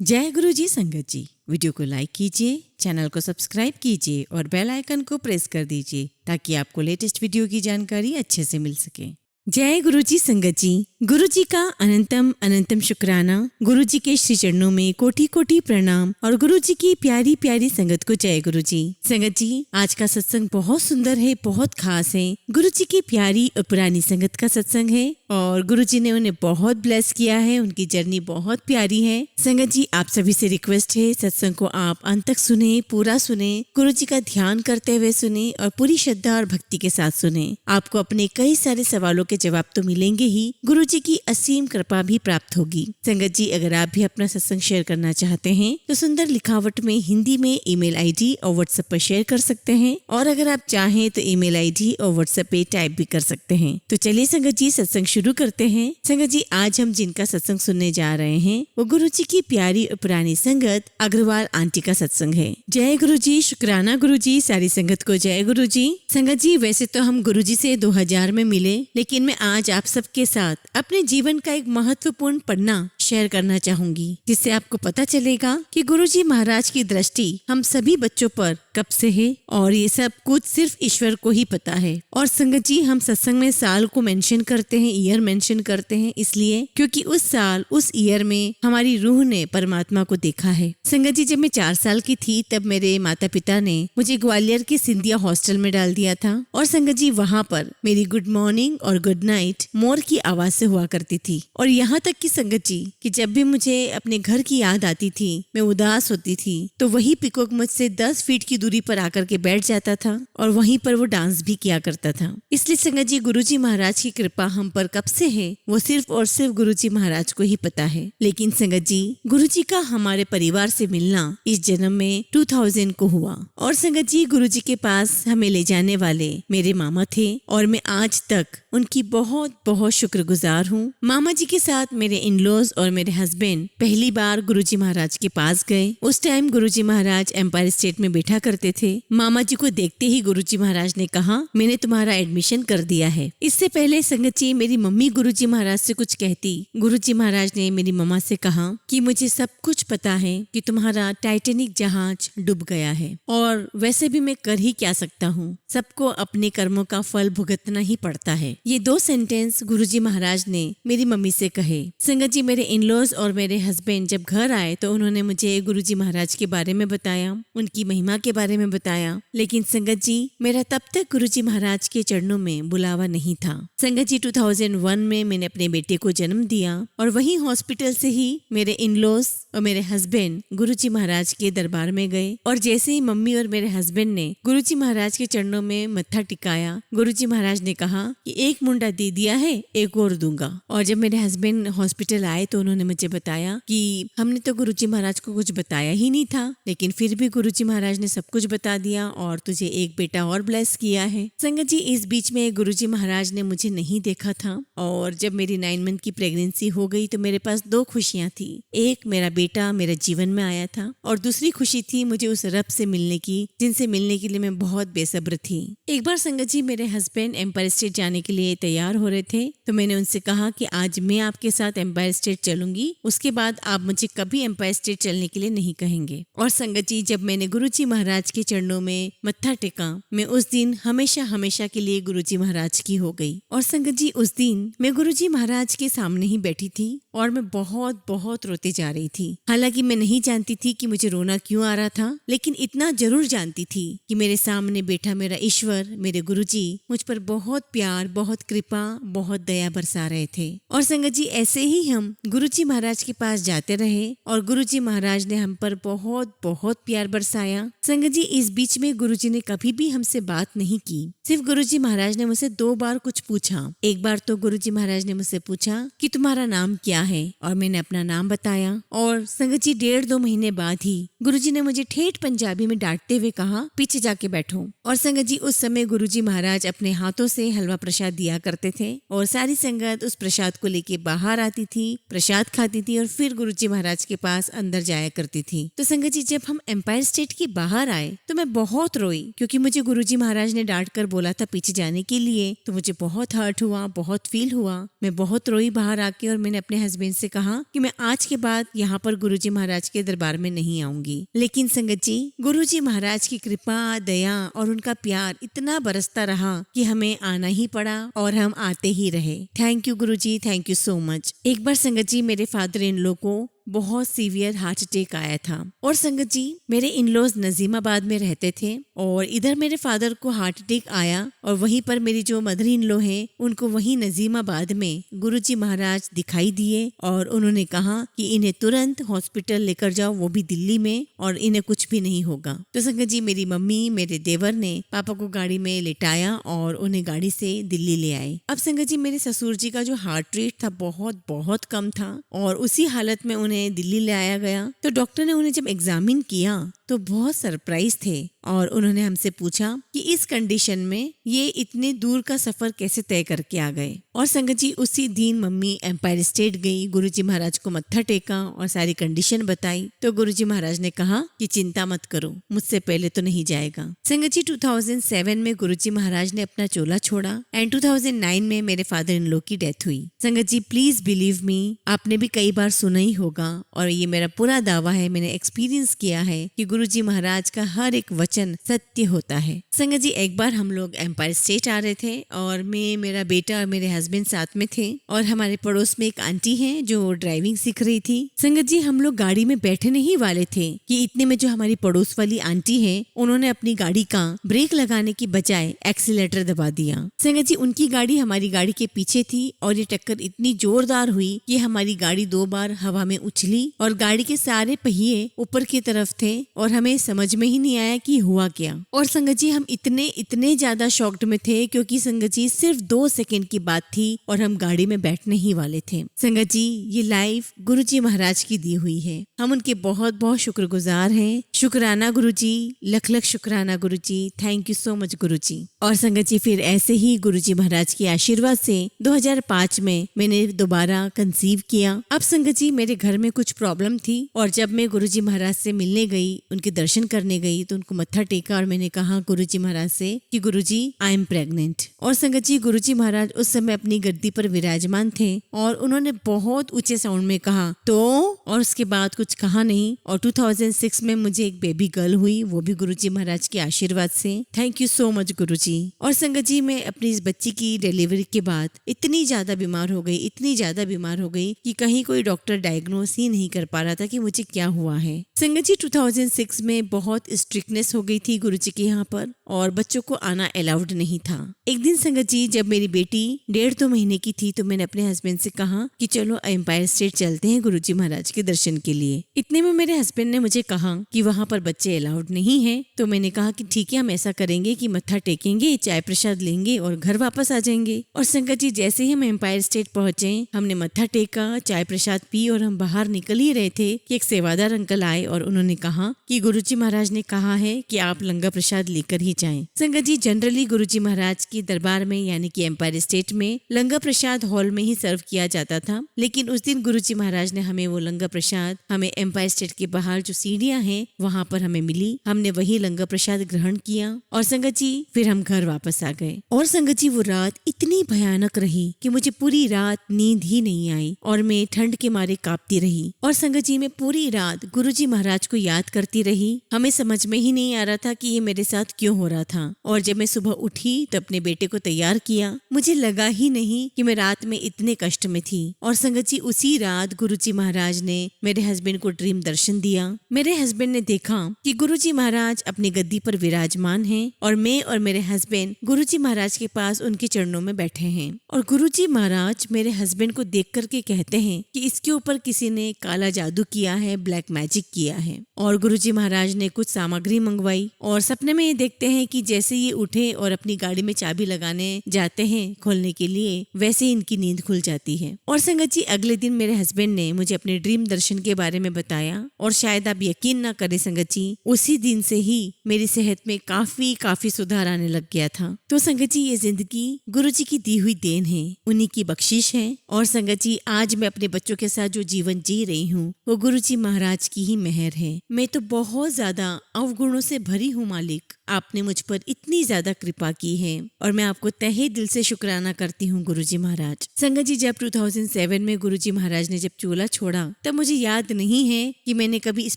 जय गुरु जी संगत जी। वीडियो को लाइक कीजिए, चैनल को सब्सक्राइब कीजिए और बेल आइकन को प्रेस कर दीजिए ताकि आपको लेटेस्ट वीडियो की जानकारी अच्छे से मिल सके। जय गुरु जी संगत जी। गुरु जी का अनंतम अनंतम शुक्राना। गुरु जी के श्री चरणों में कोटि कोटि प्रणाम और गुरु जी की प्यारी प्यारी संगत को जय गुरु जी। संगत जी, आज का सत्संग बहुत सुंदर है, बहुत खास है। गुरु जी की प्यारी और पुरानी संगत का सत्संग है और गुरु जी ने उन्हें बहुत ब्लेस किया है। उनकी जर्नी बहुत प्यारी है। संगत जी, आप सभी से रिक्वेस्ट है, सत्संग को आप अंत तक सुने, पूरा सुने, गुरु जी का ध्यान करते हुए सुने और पूरी श्रद्धा और भक्ति के साथ सुने। आपको अपने कई सारे सवालों के जवाब तो मिलेंगे ही, गुरु जी की असीम कृपा भी प्राप्त होगी। संगत जी, अगर आप भी अपना सत्संग शेयर करना चाहते हैं तो सुंदर लिखावट में हिंदी में ईमेल आईडी और व्हाट्सएप पर शेयर कर सकते हैं और अगर आप चाहें तो ईमेल आईडी और व्हाट्सएप पे टाइप भी कर सकते हैं। तो चलिए संगत जी, सत्संग शुरू करते हैं। संगत जी, आज हम जिनका सत्संग सुनने जा रहे हैं वो गुरु जी की प्यारी और पुरानी संगत अग्रवाल आंटी का सत्संग है। जय गुरु जी, शुक्राना गुरु जी, सारी संगत को जय गुरु जी। संगत जी, वैसे तो हम गुरु जी से 2000 में मिले, लेकिन मैं आज आप सबके साथ अपने जीवन का एक महत्वपूर्ण पन्ना शेयर करना चाहूंगी, जिससे आपको पता चलेगा कि गुरुजी महाराज की दृष्टि हम सभी बच्चों पर कब से है और ये सब कुछ सिर्फ ईश्वर को ही पता है। और संगत जी, हम सत्संग में साल को मेंशन करते हैं, ईयर मेंशन करते हैं, इसलिए क्योंकि उस साल उस ईयर में हमारी रूह ने परमात्मा को देखा है। संगत जी, जब मैं 4 साल की थी तब मेरे माता पिता ने मुझे ग्वालियर के सिंधिया हॉस्टल में डाल दिया था और संगत जी, वहाँ पर मेरी गुड मॉर्निंग और गुड नाइट मोर की आवाज से हुआ करती थी। और यहाँ तक कि संगत जी, कि जब भी मुझे अपने घर की याद आती थी, मैं उदास होती थी, तो वही पिकॉक मुझसे 10 फीट की दूरी पर आकर के बैठ जाता था और वहीं पर वो डांस भी किया करता था। इसलिए संगत जी, गुरुजी महाराज की कृपा हम पर कब से है वो सिर्फ और सिर्फ गुरुजी महाराज को ही पता है। लेकिन संगत जी, गुरुजी का हमारे परिवार से मिलना इस जन्म में 2000 को हुआ। और संगत जी, गुरुजी के पास हमें ले जाने वाले मेरे मामा थे और मैं आज तक उनकी बहुत बहुत शुक्रगुजार हूँ। मामा जी के साथ मेरे इन-लॉज और मेरे हस्बैंड पहली बार गुरुजी महाराज के पास गए। उस टाइम गुरुजी महाराज एम्पायर स्टेट में बैठा करते थे। मामा जी को देखते ही गुरुजी महाराज ने कहा, मैंने तुम्हारा एडमिशन कर दिया है। इससे पहले संगत जी, मेरी मम्मी गुरुजी महाराज से कुछ कहती, गुरुजी महाराज ने मेरी मम्मा से कहा कि मुझे सब कुछ पता है कि तुम्हारा टाइटैनिक जहाज डूब गया है और वैसे भी मैं कर ही क्या सकता हूँ, सबको अपने कर्मों का फल भुगतना ही पड़ता है। ये 2 सेंटेंस गुरुजी महाराज ने मेरी मम्मी से कहे। संगत जी, मेरे इन-लॉज और मेरे हस्बैंड जब घर आए तो उन्होंने मुझे गुरुजी महाराज के बारे में बताया, उनकी महिमा के बारे में बताया। लेकिन संगत जी, मेरा तब तक गुरुजी महाराज के चरणों में बुलावा नहीं था। संगत जी, 2001 में मैंने अपने बेटे को जन्म दिया और वहीं हॉस्पिटल से ही मेरे इन-लॉज और मेरे हस्बैंड गुरुजी महाराज के दरबार में गए और जैसे ही मम्मी और मेरे हस्बैंड ने गुरुजी महाराज के चरणों में मत्था टिकाया, गुरुजी महाराज ने कहा कि एक मुंडा दे दिया है, एक और दूंगा। और जब मेरे हस्बैंड हॉस्पिटल आए तो उन्होंने मुझे बताया कि हमने तो गुरुजी महाराज को कुछ बताया ही नहीं था, लेकिन फिर भी गुरुजी महाराज ने सब कुछ बता दिया और तुझे एक बेटा और ब्लेस किया है। संगत जी, इस बीच में गुरुजी महाराज ने मुझे नहीं देखा था और जब मेरी 9 मंथ की प्रेगनेंसी हो गई तो मेरे पास 2 खुशियां थी। एक, मेरा बेटा मेरे जीवन में आया था और दूसरी खुशी थी मुझे उस रब से मिलने की, जिनसे मिलने के लिए मैं बहुत बेसब्र थी। एक बार संगत जी, मेरे हस्बैंड एम्पायर स्टेट जाने के लिए तैयार हो रहे थे तो मैंने उनसे कहा कि आज मैं आपके साथ एम्पायर स्टेट चलूंगी, उसके बाद आप मुझे कभी एम्पायर स्टेट चलने के लिए नहीं कहेंगे। और संगत जी, जब मैंने गुरुजी महाराज के चरणों में मत्था टेका, मैं उस दिन हमेशा हमेशा के लिए गुरुजी महाराज की हो गई। और संगत जी, उस दिन मैं गुरुजी महाराज के सामने ही बैठी थी और मैं बहुत बहुत रोते जा रही थी। हालांकि मैं नहीं जानती थी कि मुझे रोना क्यों आ रहा था, लेकिन इतना जरूर जानती थी कि मेरे सामने बैठा मेरा ईश्वर, मेरे गुरुजी मुझ पर बहुत प्यार, बहुत कृपा, बहुत दया बरसा रहे थे। और संगत जी, ऐसे ही हम गुरुजी महाराज के पास जाते रहे और गुरुजी महाराज ने हम पर बहुत बहुत प्यार बरसाया। संगत जी, इस बीच में गुरुजी ने कभी भी हमसे बात नहीं की। सिर्फ गुरुजी महाराज ने मुझसे 2 बार कुछ पूछा। एक बार तो गुरुजी महाराज ने मुझसे पूछा कि तुम्हारा नाम क्या है और मैंने अपना नाम बताया। और संगत जी, 1.5-2 महीने बाद ही गुरुजी ने मुझे ठेठ पंजाबी में डांटते हुए कहा, पीछे जाके बैठो। और संगत जी, उस समय गुरुजी महाराज अपने हाथों से हलवा प्रसाद दिया करते थे और सारी संगत उस प्रसाद को लेके बाहर आती थी, प्रसाद खाती थी और फिर गुरुजी महाराज के पास अंदर जाया करती थी। तो संगत जी, जब हम एम्पायर स्टेट के बाहर आए तो मैं बहुत रोई, क्योंकि मुझे गुरुजी महाराज ने डांट कर बोला था पीछे जाने के लिए। तो मुझे बहुत हर्ट हुआ, बहुत फील हुआ। मैं बहुत रोई बाहर आके और मैंने अपने हस्बैंड से कहा कि मैं आज के बाद यहाँ पर गुरुजी महाराज के दरबार में नहीं आऊंगी। लेकिन संगत जी, गुरुजी महाराज की कृपा, दया और उनका प्यार इतना बरसता रहा कि हमें आना ही पड़ा और हम आते ही रहे। Thank you Guruji, thank you so much. एक बार संगत जी, मेरे फादर इन लॉ को बहुत सीवियर हार्ट अटैक आया था और संगत जी, मेरे इन लॉज नजीमाबाद में रहते थे और इधर मेरे फादर को हार्ट अटैक आया और वहीं पर मेरी जो मदर इन लॉ है उनको वहीं नजीमाबाद में गुरुजी महाराज दिखाई दिए और उन्होंने कहा कि इन्हें तुरंत हॉस्पिटल लेकर जाओ, वो भी दिल्ली में, और इन्हें कुछ भी नहीं होगा। तो संगत जी, मेरी मम्मी, मेरे देवर ने पापा को गाड़ी में लिटाया और उन्हें गाड़ी से दिल्ली ले आए। अब संगत जी, मेरे ससुर जी का जो हार्ट रेट था बहुत बहुत कम था और उसी हालत में उन्हें दिल्ली ले आया गया। तो डॉक्टर ने उन्हें जब एग्जामिन किया तो बहुत सरप्राइज थे और उन्होंने हमसे पूछा कि इस कंडीशन में ये इतने दूर का सफर कैसे तय करके आ गए। और संगत जी, उसी दिन मम्मी एम्पायर स्टेट गई, गुरुजी महाराज को मत्था टेका और सारी कंडीशन बताई। तो गुरुजी महाराज ने कहा कि चिंता मत करो, मुझसे पहले तो नहीं जाएगा। संगत जी, 2007 में गुरुजी महाराज ने अपना चोला छोड़ा एंड 2009 में मेरे फादर इन लॉ की डेथ हुई। संगत जी, प्लीज बिलीव मी, आपने भी कई बार सुना ही होगा और ये मेरा पूरा दावा है, मैंने एक्सपीरियंस किया है कि गुरुजी महाराज का हर एक वचन सत्य होता है। संगत जी, एक बार हम लोग एम्पायर स्टेट आ रहे थे और मैं, मेरा बेटा और मेरे हस्बैंड साथ में थे और हमारे पड़ोस में एक आंटी है जो ड्राइविंग सीख रही थी। संगत जी, हम लोग गाड़ी में बैठने ही वाले थे कि इतने में जो हमारी पड़ोस वाली आंटी है उन्होंने अपनी गाड़ी का ब्रेक लगाने की बजाय एक्सीलेटर दबा दिया। संगत जी, उनकी गाड़ी हमारी गाड़ी के पीछे थी और ये टक्कर इतनी जोरदार हुई कि हमारी गाड़ी 2 बार हवा में उछली और गाड़ी के सारे पहिए ऊपर की तरफ थे और हमें समझ में ही नहीं आया कि हुआ क्या। और संगत जी, हम इतने ज्यादा शॉक्ड में थे क्योंकि संगत जी सिर्फ 2 सेकंड की बात थी और हम गाड़ी में बैठने ही वाले थे। संगत जी, ये लाइफ गुरुजी महाराज की दी हुई है, हम उनके बहुत बहुत शुक्रगुजार हैं। शुक्राना गुरुजी, लख लख शुक्राना गुरुजी, थैंक यू सो मच गुरुजी। और संगत जी, फिर ऐसे ही गुरुजी महाराज के आशीर्वाद से 2005 में मैंने दोबारा कंसीव किया। अब संगत जी, मेरे घर में कुछ प्रॉब्लम थी और जब मैं गुरुजी महाराज से मिलने गई, उनके दर्शन करने गई तो उनको मत्था टेका और मैंने कहा गुरुजी महाराज से कि गुरुजी, आई एम प्रेग्नेंट। और संगत जी, गुरुजी महाराज उस समय अपनी गद्दी पर विराजमान थे और उन्होंने बहुत ऊंचे साउंड में कहा तो, और उसके बाद कुछ कहा नहीं। और 2006 में मुझे एक बेबी गर्ल हुई, वो भी गुरुजी महाराज के आशीर्वाद से। थैंक यू सो मच गुरुजी। और संगत जी, मैं अपनी इस बच्ची की डिलीवरी के बाद इतनी ज्यादा बीमार हो गई, इतनी ज्यादा बीमार हो गई कि कहीं कोई डॉक्टर डायग्नोस ही नहीं कर पा रहा था कि मुझे क्या हुआ है। संगत जी, 2006 में बहुत स्ट्रिक्टनेस हो गई थी गुरुजी के यहाँ पर और बच्चों को आना अलाउड नहीं था। एक दिन संगत जी, जब मेरी बेटी 1.5-2 महीने की थी तो मैंने अपने हस्बैंड से कहा कि चलो एम्पायर स्टेट चलते हैं गुरुजी महाराज के दर्शन के लिए। इतने में मेरे हस्बैंड ने मुझे कहा कि वहाँ पर बच्चे अलाउड नहीं है। तो मैंने कहा कि ठीक है, हम ऐसा करेंगे कि मत्था टेकेंगे, चाय प्रसाद लेंगे और घर वापस आ जाएंगे। और संगत जी, जैसे ही हम एम्पायर स्टेट पहुंचे, हमने मत्था टेका, चाय प्रसाद पी और हम बाहर निकल ही रहे थे कि एक सेवादार अंकल आए और उन्होंने कहा कि गुरुजी महाराज ने कहा है कि आप लंगर प्रसाद लेकर ही जाएं। संगत जी, जनरली गुरुजी महाराज के दरबार में यानी कि एम्पायर स्टेट में लंगर प्रसाद हॉल में ही सर्व किया जाता था, लेकिन उस दिन गुरुजी महाराज ने हमें वो लंगर प्रसाद हमें एम्पायर स्टेट के बाहर जो सीढ़ियां हैं वहां पर हमें मिली। हमने वही लंगर प्रसाद ग्रहण किया और संगत जी फिर हम घर वापस आ गए। और संगत जी, वो रात इतनी भयानक रही कि मुझे पूरी रात नींद ही नहीं आई और मैं ठंड के मारे कांपती रही। और संगत जी, मैं पूरी रात गुरुजी महाराज को याद करती रही। हमें समझ में ही नहीं आ रहा था कि ये मेरे साथ क्यों हो रहा था। और जब मैं सुबह उठी तो अपने बेटे को तैयार किया, मुझे लगा ही नहीं कि मैं रात में इतने कष्ट में थी। और संगत जी, उसी रात गुरुजी महाराज ने मेरे हस्बैंड को ड्रीम दर्शन दिया। मेरे हस्बैंड ने देखा कि गुरुजी महाराज अपनी गद्दी पर विराजमान हैं और मैं और मेरे हस्बैंड गुरुजी महाराज के पास उनके चरणों में बैठे हैं। और गुरुजी महाराज मेरे हस्बैंड को देख करके कहते हैं कि इसके ऊपर किसी ने काला जादू किया है, ब्लैक मैजिक किया है। और गुरुजी महाराज ने कुछ सामग्री मंगवाई और सपने में ये देखते हैं कि जैसे ये उठे और अपनी गाड़ी में चाबी लगाने जाते हैं खोलने के लिए, वैसे ही इनकी नींद खुल जाती है। और संगत जी, अगले दिन मेरे हस्बैंड ने मुझे अपने ड्रीम दर्शन के बारे में बताया और शायद आप यकीन ना करें संगत जी, उसी दिन से ही मेरी सेहत में काफी सुधार आने लग गया था। तो संगत जी, ये जिंदगी गुरुजी की दी हुई देन है, उन्हीं की बख्शिश है। और संगत जी, आज मैं अपने बच्चों के साथ जो जीवन जी रही हूँ वो गुरुजी महाराज की ही मेहर है। मैं तो बहुत ज्यादा अवगुणों से भरी हूँ मालिक। आपने मुझ पर इतनी ज्यादा कृपा की है और मैं आपको तहे दिल से शुक्राना करती हूँ गुरुजी महाराज। संगत जी, जब 2007 में गुरुजी महाराज ने जब चोला छोड़ा तब मुझे याद नहीं है कि मैंने कभी इस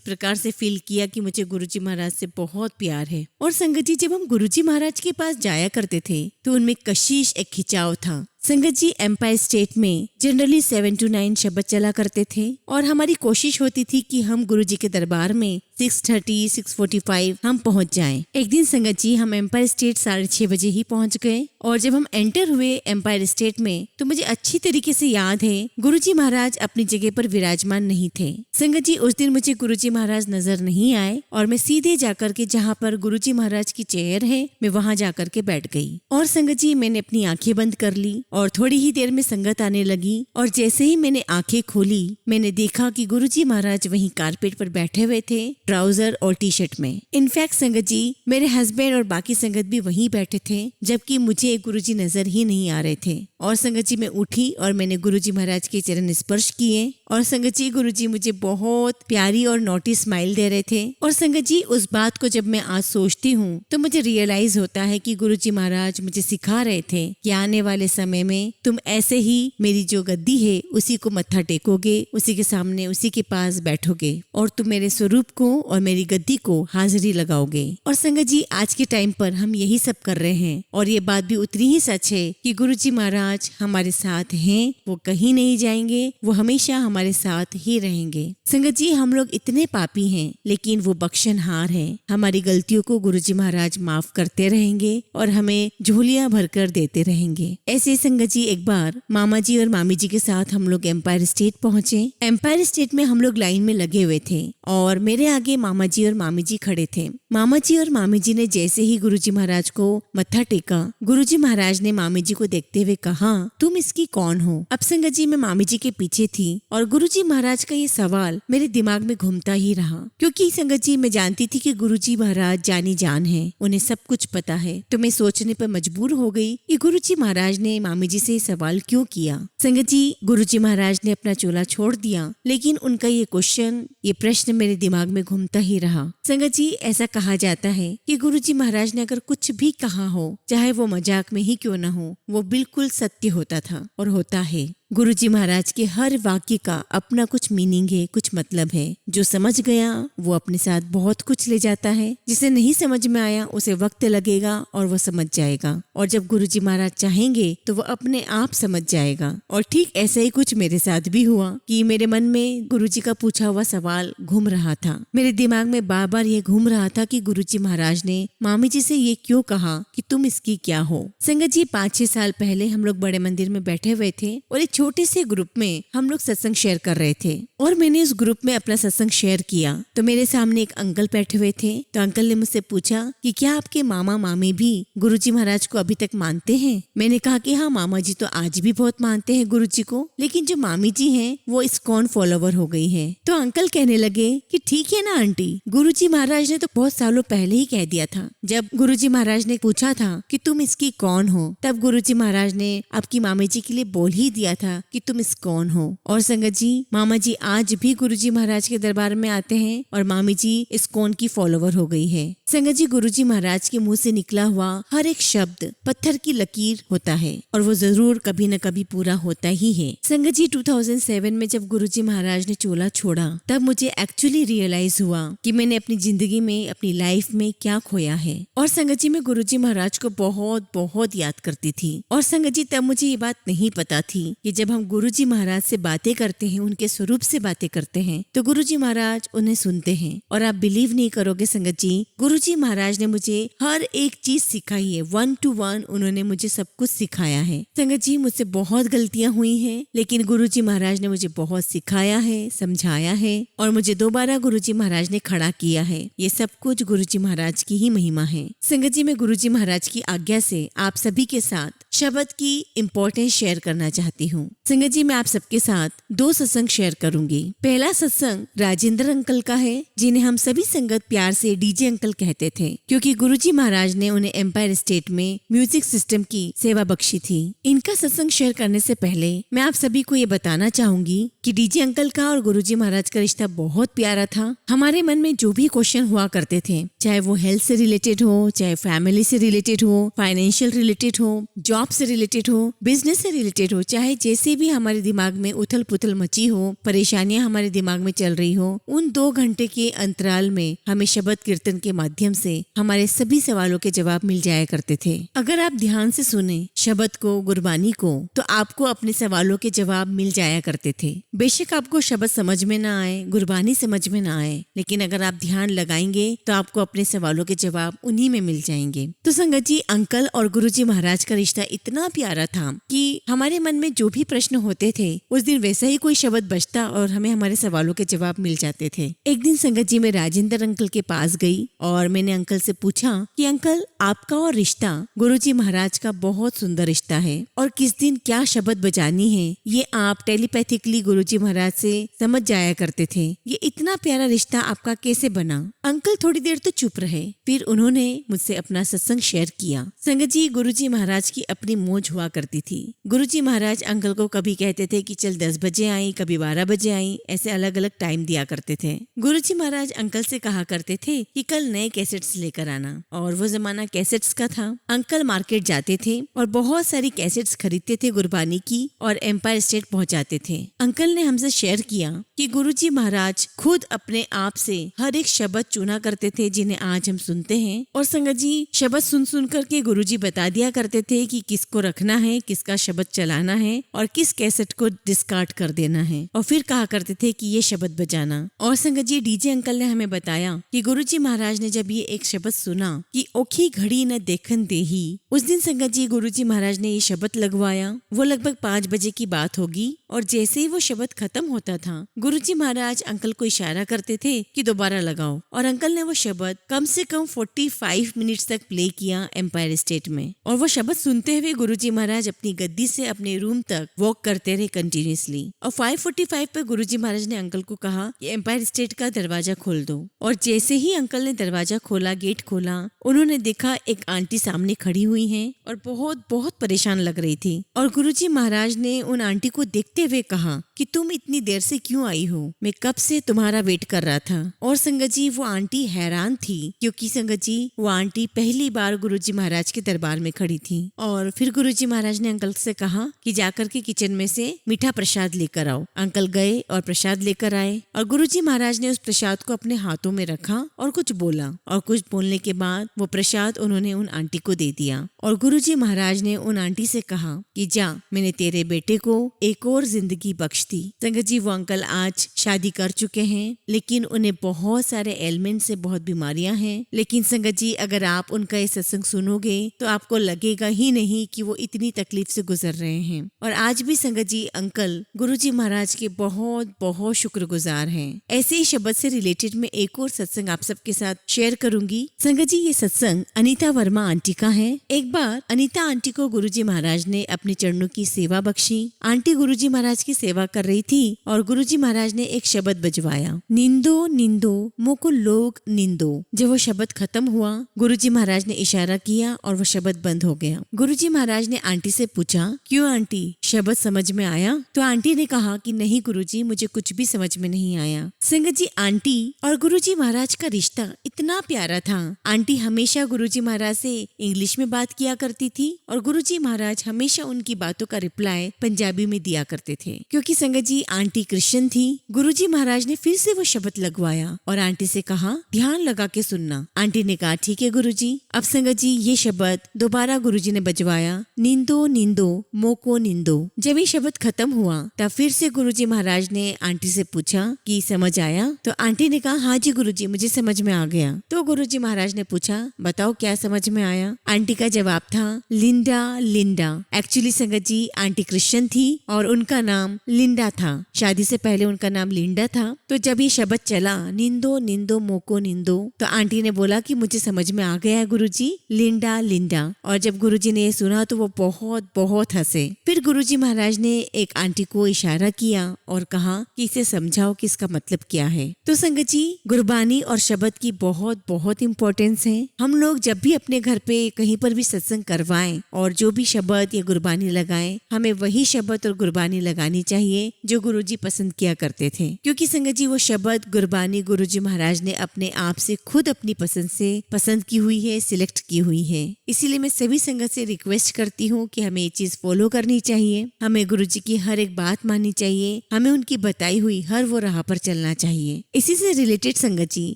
प्रकार से फील किया कि मुझे गुरुजी महाराज से बहुत प्यार है। और संगत जी, जब हम गुरुजी महाराज के पास जाया करते थे तो उनमें कशिश, एक खिंचाव था। संगत जी, एम्पायर स्टेट में जनरली 7 to 9 शब्द चला करते थे और हमारी कोशिश होती थी कि हम गुरुजी के दरबार में 6:30, 6:45 हम पहुंच जाएं। एक दिन संगत जी, हम एम्पायर स्टेट 6:30 बजे ही पहुंच गए और जब हम एंटर हुए एम्पायर स्टेट में तो मुझे अच्छी तरीके से याद है गुरुजी महाराज अपनी जगह पर विराजमान नहीं थे। संगत जी, उस दिन मुझे गुरुजी महाराज नजर नहीं आए और मैं सीधे जाकर के जहाँ पर गुरुजी महाराज की चेयर है मैं वहाँ जाकर के बैठ गई। और संगत जी, मैंने अपनी आंखें बंद कर ली और थोड़ी ही देर में संगत आने लगी और जैसे ही मैंने आंखें खोली मैंने देखा कि गुरुजी महाराज वहीं कारपेट पर बैठे हुए थे, ट्राउजर और टी शर्ट में। इनफैक्ट संगत जी, मेरे हस्बैंड और बाकी संगत भी वहीं बैठे थे, जबकि मुझे गुरुजी नजर ही नहीं आ रहे थे। और संगत जी, मैं उठी और मैंने गुरुजी महाराज के चरण स्पर्श किए और संगत जी, गुरुजी मुझे बहुत प्यारी और नोटी स्माइल दे रहे थे। और संगत जी, उस बात को जब मैं आज सोचती हूँ तो मुझे रियलाइज होता है कि गुरुजी महाराज मुझे सिखा रहे थे कि आने वाले समय में तुम ऐसे ही मेरी जो गद्दी है उसी को मत्था टेकोगे, उसी के सामने, उसी के पास बैठोगे और तुम मेरे स्वरूप को और मेरी गद्दी को हाजिरी लगाओगे। और संगत जी, आज के टाइम पर हम यही सब कर रहे हैं और ये बात भी उतनी ही सच है कि गुरुजी महाराज हमारे साथ हैं, वो कहीं नहीं जाएंगे, वो हमेशा हमारे साथ ही रहेंगे। संगत जी, हम लोग इतने पापी हैं लेकिन वो बख्शनहार है। हमारी गलतियों को गुरुजी महाराज माफ करते रहेंगे और हमें झोलियां भरकर देते रहेंगे। ऐसे संगत जी, एक बार मामा जी और मामी जी के साथ हम लोग एम्पायर स्टेट पहुंचे। एम्पायर स्टेट में हम लोग लाइन में लगे हुए थे और मेरे आगे मामा जी और मामी जी खड़े थे। मामा जी और मामी जी ने जैसे ही गुरुजी महाराज को मत्था टेका, गुरुजी महाराज ने मामी जी को देखते हुए कहा, तुम इसकी कौन हो? अब संगत जी, मैं मामी जी के पीछे थी और गुरुजी महाराज का ये सवाल मेरे दिमाग में घूमता ही रहा, क्योंकि संगत जी, मैं जानती थी कि गुरुजी महाराज जानी जान है, उन्हें सब कुछ पता है। तो मैं सोचने पर मजबूर हो गई कि गुरुजी महाराज ने मामी जी से सवाल क्यों किया। संगत जी, गुरुजी महाराज ने अपना चोला छोड़ दिया लेकिन उनका ये क्वेश्चन, ये प्रश्न मेरे दिमाग में घूमता ही रहा। संगत जी, ऐसा कहा जाता है कि गुरुजी महाराज ने अगर कुछ भी कहा हो, चाहे वो मजाक में ही क्यों न हो, वो बिल्कुल सत्य होता था और होता है। गुरुजी महाराज के हर वाक्य का अपना कुछ मीनिंग है, कुछ मतलब है। जो समझ गया वो अपने साथ बहुत कुछ ले जाता है, जिसे नहीं समझ में आया उसे वक्त लगेगा और वो समझ जाएगा, और जब गुरुजी महाराज चाहेंगे तो वो अपने आप समझ जाएगा। और ठीक ऐसा ही कुछ मेरे साथ भी हुआ कि मेरे मन में गुरुजी का पूछा हुआ सवाल घूम रहा था। मेरे दिमाग में बार बार ये घूम रहा था कि गुरुजी महाराज ने मामी जी से ये क्यों कहा कि तुम इसकी क्या हो। संगत जी, 5-6 साल पहले हम लोग बड़े मंदिर में बैठे हुए थे और एक छोटे से ग्रुप में हम लोग सत्संग शेयर कर रहे थे और मैंने उस ग्रुप में अपना सत्संग शेयर किया तो मेरे सामने एक अंकल बैठे हुए थे। तो अंकल ने मुझसे पूछा कि क्या आपके मामा मामी भी गुरुजी महाराज को अभी तक मानते हैं? मैंने कहा कि हाँ, मामा जी तो आज भी बहुत मानते हैं गुरुजी को, लेकिन जो मामी जी हैं वो इस्कॉन फॉलोवर हो गई है। तो अंकल कहने लगे कि ठीक है ना आंटी, गुरुजी महाराज ने तो बहुत सालों पहले ही कह दिया था। जब गुरुजी महाराज ने पूछा था कि तुम इसकी कौन हो, तब गुरुजी महाराज ने आपकी मामी जी के लिए बोल ही दिया था कि तुम इस्कॉन हो। और संगत जी, मामा जी आज भी गुरुजी महाराज के दरबार में आते हैं और मामी जी इस्कॉन की फॉलोवर हो गई है। संगत जी, गुरुजी महाराज के मुंह से निकला हुआ हर एक शब्द पत्थर की लकीर होता है और वो जरूर कभी न कभी पूरा होता ही है। संगत जी, 2007 में जब गुरुजी महाराज ने चोला छोड़ा तब मुझे एक्चुअली रियलाइज हुआ कि मैंने अपनी जिंदगी में, अपनी लाइफ में क्या खोया है। और संगत जी, मैं गुरुजी महाराज को बहुत बहुत याद करती थी। और संगत जी, तब मुझे ये बात नहीं पता थी कि जब हम गुरुजी महाराज से बातें करते हैं, उनके स्वरूप से बातें करते हैं, तो गुरुजी महाराज उन्हें सुनते हैं। और आप बिलीव नहीं करोगे संगत जी, गुरुजी महाराज ने मुझे हर एक चीज सिखाई है। 1 to 1 उन्होंने मुझे सब कुछ सिखाया है। संगत जी, मुझसे बहुत गलतियां हुई हैं, लेकिन गुरुजी महाराज ने मुझे बहुत सिखाया है, समझाया है और मुझे दोबारा गुरुजी महाराज ने खड़ा किया है। ये सब कुछ गुरुजी महाराज की ही महिमा है। संगत जी, मैं गुरुजी महाराज की आज्ञा से आप सभी के साथ शब्द की इम्पोर्टेंस शेयर करना चाहती हूँ। संगत जी, मैं आप सबके साथ 2 सत्संग शेयर करूंगी। पहला सत्संग राजेंद्र अंकल का है, जिन्हें हम सभी संगत प्यार से डीजे अंकल कहते थे, क्योंकि गुरुजी महाराज ने उन्हें एम्पायर स्टेट में म्यूजिक सिस्टम की सेवा बख्शी थी। इनका सत्संग शेयर करने से पहले मैं आप सभी को ये बताना चाहूंगी कि डीजे अंकल का और गुरुजी महाराज का रिश्ता बहुत प्यारा था। हमारे मन में जो भी क्वेश्चन हुआ करते थे, चाहे वो हेल्थ से रिलेटेड हो, चाहे फैमिली से रिलेटेड हो, फाइनेंशियल रिलेटेड हो, जॉब से रिलेटेड हो, बिजनेस से रिलेटेड हो, चाहे जैसे भी हमारे दिमाग में उथल पुथल मची हो, परेशानियां हमारे दिमाग में चल रही हो, उन 2 घंटे के अंतराल में हमें शब्द कीर्तन के माध्यम से हमारे सभी सवालों के जवाब मिल जाया करते थे। अगर आप ध्यान से सुने शब्द को, गुरबानी को, तो आपको अपने सवालों के जवाब मिल जाया करते थे। बेशक आपको शब्द समझ में ना आए, गुरबानी समझ में ना आए, लेकिन अगर आप ध्यान लगाएंगे तो आपको अपने सवालों के जवाब उन्हीं में मिल जाएंगे। तो संगत जी, अंकल और गुरुजी महाराज का रिश्ता इतना प्यारा था कि हमारे मन में जो भी प्रश्न होते थे, उस दिन वैसा ही कोई शब्द बजता और हमें हमारे सवालों के जवाब मिल जाते थे। एक दिन संगत जी, मैं राजेंद्र अंकल के पास गई और मैंने अंकल से पूछा कि अंकल, आपका और रिश्ता गुरुजी महाराज का बहुत सुंदर रिश्ता है और किस दिन क्या शब्द बजानी है ये आप टेलीपैथिकली गुरुजी महाराज से समझ जाया करते थे। ये इतना प्यारा रिश्ता आपका कैसे बना? अंकल थोड़ी देर तो चुप रहे, फिर उन्होंने मुझसे अपना सत्संग शेयर किया। संगत जी, गुरुजी महाराज की अपनी मौज हुआ करती थी। गुरुजी महाराज अंकल को कभी कहते थे कि चल 10 बजे आई, कभी 12 बजे आई, ऐसे अलग अलग टाइम दिया करते थे। गुरुजी महाराज अंकल से कहा करते थे कि कल नए कैसेट्स लेकर आना, और वो जमाना कैसेट्स का था। अंकल मार्केट जाते थे और बहुत सारी कैसेट्स खरीदते थे गुरबानी की और एम्पायर स्टेट पहुंचाते थे। अंकल ने हमसे शेयर किया कि गुरुजी महाराज खुद अपने आप से हर एक शब्द चुना करते थे जिन्हें आज हम सुनते हैं, और संगत जी, शब्द सुन सुन करके गुरुजी बता दिया करते थे कि किसको रखना है, किसका शब्द चलाना है और किस कैसेट को डिस्कार्ड कर देना है, और फिर कहा करते थे कि ये शब्द बजाना। और संगत जी, डीजे अंकल ने हमें बताया कि गुरुजी महाराज ने जब ये एक शब्द सुना कि ओखी घड़ी न देखन देही, उस दिन संगत जी गुरुजी महाराज ने ये शब्द लगवाया। वो लगभग 5 बजे की बात होगी, और जैसे ही वो शब्द खत्म होता था, गुरुजी महाराज अंकल को इशारा करते थे कि दोबारा लगाओ, और अंकल ने वो शब्द कम से कम 45 मिनट्स तक प्ले किया एम्पायर स्टेट में। और वो शब्द सुनते हुए गुरुजी महाराज अपनी गद्दी से अपने रूम तक वॉक करते रहे कंटिन्यूसली। और 5:45 पे गुरुजी महाराज ने अंकल को कहा कि एम्पायर स्टेट का दरवाजा खोल दो। और जैसे ही अंकल ने दरवाजा खोला, गेट खोला, उन्होंने देखा एक आंटी सामने खड़ी हुई है और बहुत बहुत परेशान लग रही थी। और गुरुजी महाराज ने उन आंटी को देखते हुए कहा कि तुम इतनी देर से क्यों आई हो? मैं कब से तुम्हारा वेट कर रहा था। और संगत जी, वो आंटी हैरान थी, क्योंकि संगत जी, वो आंटी पहली बार गुरुजी महाराज के दरबार में खड़ी थी। और फिर गुरुजी महाराज ने अंकल से कहा कि जाकर के किचन में से मीठा प्रसाद लेकर आओ। अंकल गए और प्रसाद लेकर आए, और गुरुजी महाराज ने उस प्रसाद को अपने हाथों में रखा और कुछ बोला, और कुछ बोलने के बाद वो प्रसाद उन्होंने उन आंटी को दे दिया। और गुरुजी महाराज ने उन आंटी से कहा कि जा, मैंने तेरे बेटे को एक और जिंदगी बख्श दी। संगत जी, वो अंकल आज शादी कर चुके हैं, लेकिन उन्हें बहुत सारे एलिमेंट से बहुत बीमारियां हैं। लेकिन संगत जी, अगर आप उनका ये सत्संग सुनोगे तो आपको लगेगा ही नहीं कि वो इतनी तकलीफ से गुजर रहे हैं। और आज भी संगत जी, अंकल गुरुजी महाराज के बहुत बहुत शुक्रगुजार हैं। ऐसे ही शब्द से रिलेटेड मैं एक और सत्संग आप सबके साथ शेयर करूंगी। संगत जी, ये सत्संग अनीता वर्मा आंटी का है। एक बार अनीता आंटी को गुरुजी महाराज ने अपने चरणों की सेवा बख्शी। आंटी गुरुजी महाराज की सेवा कर रही थी और गुरुजी महाराज ने एक शब्द बजवाया, निंदो निंदो मोको लोग निंदो। जब वो शब्द खत्म हुआ, गुरुजी महाराज ने इशारा किया और वो शब्द बंद हो गया। गुरुजी महाराज ने आंटी से पूछा, क्यों आंटी, शब्द समझ में आया? तो आंटी ने कहा कि नहीं गुरुजी, मुझे कुछ भी समझ में नहीं आया। संगत जी, आंटी और गुरुजी महाराज का रिश्ता इतना प्यारा था। आंटी हमेशा गुरुजी महाराज से इंग्लिश में बात किया करती थी और गुरुजी महाराज हमेशा उनकी बातों का रिप्लाई पंजाबी में दिया करते थे। क्योंकि संगत जी, आंटी क्रिश्चियन थी, गुरुजी महाराज ने फिर से वो शब्द लगवाया और आंटी से कहा, ध्यान लगा के सुनना। आंटी ने कहा, ठीक है गुरुजी। अब संगत जी, ये शब्द दोबारा गुरुजी ने बजवाया, निंदो निंदो मोको निंदो। जब ये शब्द खत्म हुआ, तब फिर से गुरुजी महाराज ने आंटी से पूछा कि समझ आया? तो आंटी ने कहा, हाँ जी गुरुजी, मुझे समझ में आ गया। तो गुरुजी महाराज ने पूछा, बताओ क्या समझ में आया? आंटी का जवाब था, लिंडा लिंडा। एक्चुअली संगत जी, आंटी क्रिश्चियन थी और उनका नाम लिंडा था। शादी से पहले उनका नाम लिंडा था। तो जब ये शब्द चला, निंदो निंदो मोको निंदो, तो आंटी ने बोला कि मुझे समझ में आ गया है गुरुजी, लिंडा लिंडा। और जब गुरुजी ने ये सुना तो वो बहुत बहुत हंसे। फिर गुरुजी महाराज ने एक आंटी को इशारा किया और कहा कि इसे समझाओ कि इसका मतलब क्या है। तो संगत जी, गुरबानी और शब्द की बहुत बहुत इम्पोर्टेंस है। हम लोग जब भी अपने घर पे कहीं पर भी सत्संग करवाएं और जो भी शब्द या गुरबानी लगाएं, हमें वही शब्द और गुरबानी लगानी चाहिए जो गुरुजी पसंद किया करते थे। क्योंकि संगत जी, वो शब्द गुरबानी गुरुजी महाराज ने अपने आप से खुद अपनी पसंद से पसंद की हुई है, सिलेक्ट की हुई है। इसीलिए मैं सभी संगत से रिक्वेस्ट करती हूँ कि हमें ये चीज फॉलो करनी चाहिए। हमें गुरुजी की हर एक बात माननी चाहिए। हमें उनकी बताई हुई हर वो राह पर चलना चाहिए। इसी से रिलेटेड संगत जी,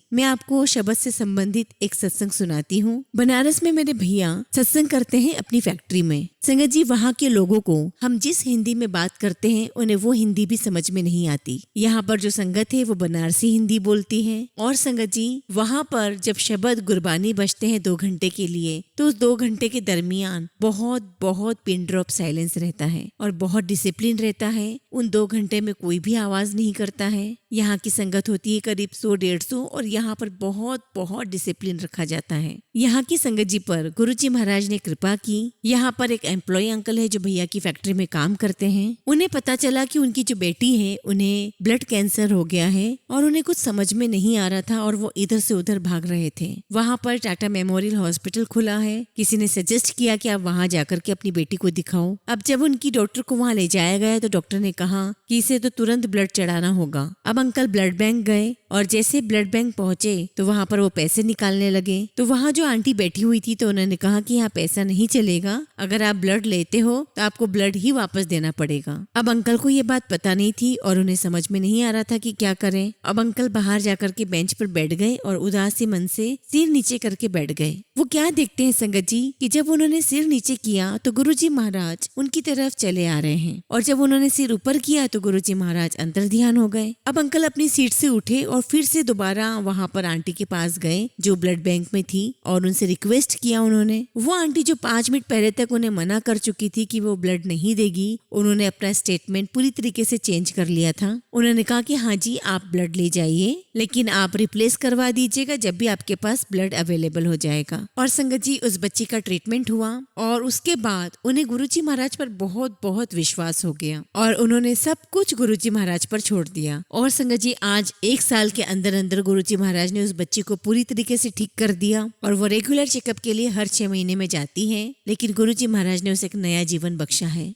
मैं आपको शब्द से संबंधित एक सत्संग सुनाती हूँ। बनारस में मेरे भैया सत्संग करते हैं अपनी फैक्ट्री में। संगत जी, वहाँ के लोगों को हम जिस हिंदी में बात करते हैं उन्हें वो हिंदी भी समझ में नहीं आती। यहाँ पर जो संगत है वो बनारसी हिंदी बोलती है। और संगत जी, वहाँ पर जब शब्द गुरबानी बजते हैं 2 घंटे के लिए, तो उस 2 घंटे के दरमियान बहुत बहुत पिन ड्रॉप साइलेंस रहता है और बहुत डिसिप्लिन रहता है। उन 2 घंटे में कोई भी आवाज नहीं करता है। यहाँ की संगत होती है करीब 100-150 और यहाँ पर बहुत बहुत डिसिप्लिन रखा जाता है। यहाँ की संगत जी पर गुरुजी महाराज ने कृपा की। यहाँ पर एक एम्प्लॉय अंकल है जो भैया की फैक्ट्री में काम करते हैं। उन्हें पता चला कि उनकी जो बेटी है उन्हें ब्लड कैंसर हो गया है और उन्हें कुछ समझ में नहीं आ रहा था और वो इधर से उधर भाग रहे थे। वहाँ पर टाटा मेमोरियल हॉस्पिटल खुला है। किसी ने सजेस्ट किया कि आप वहाँ जाकर के अपनी बेटी को दिखाओ। अब जब उनकी डॉक्टर को वहाँ ले जाया गया तो डॉक्टर ने कहा कि इसे तो तुरंत ब्लड चढ़ाना होगा। अब अंकल ब्लड बैंक गए और जैसे ब्लड बैंक पहुंचे तो वहाँ पर वो पैसे निकालने लगे। तो वहाँ जो आंटी बैठी हुई थी तो उन्होंने कहा कि यहाँ पैसा नहीं चलेगा, अगर आप ब्लड लेते हो तो आपको ब्लड ही वापस देना पड़ेगा। अब अंकल को ये बात पता नहीं थी और उन्हें समझ में नहीं आ रहा था कि क्या करें। अब अंकल बाहर जाकर के बेंच पर बैठ गए और उदासी मन से सिर नीचे करके बैठ गए। वो क्या देखते हैं संगत जी कि जब उन्होंने सिर नीचे किया तो गुरुजी महाराज उनकी तरफ चले आ रहे हैं और जब उन्होंने सिर ऊपर किया तो गुरुजी महाराज अंतर ध्यान हो गए। अब अंकल अपनी सीट से उठे और फिर से दोबारा वहाँ पर आंटी के पास गए जो ब्लड बैंक में थी और उनसे रिक्वेस्ट किया। उन्होंने वो आंटी जो 5 मिनट पहले तक उन्हें मना कर चुकी थी कि वो ब्लड नहीं देगी, उन्होंने अपना स्टेटमेंट पूरी तरीके से चेंज कर लिया था। उन्होंने कहा कि हाँ जी, आप ब्लड ले जाइए लेकिन आप रिप्लेस करवा दीजिएगा जब भी आपके पास ब्लड अवेलेबल हो जाएगा। और संगत जी, उस बच्ची का ट्रीटमेंट हुआ और उसके बाद उन्हें गुरुजी महाराज पर बहुत बहुत विश्वास हो गया और उन्होंने सब कुछ गुरुजी महाराज पर छोड़ दिया। और संगत जी, आज 1 साल के अंदर अंदर गुरुजी महाराज ने उस बच्ची को पूरी तरीके से ठीक कर दिया और वो रेगुलर चेकअप के लिए हर 6 महीने में जाती है। लेकिन गुरुजी महाराज ने उसे एक नया जीवन बख्शा है।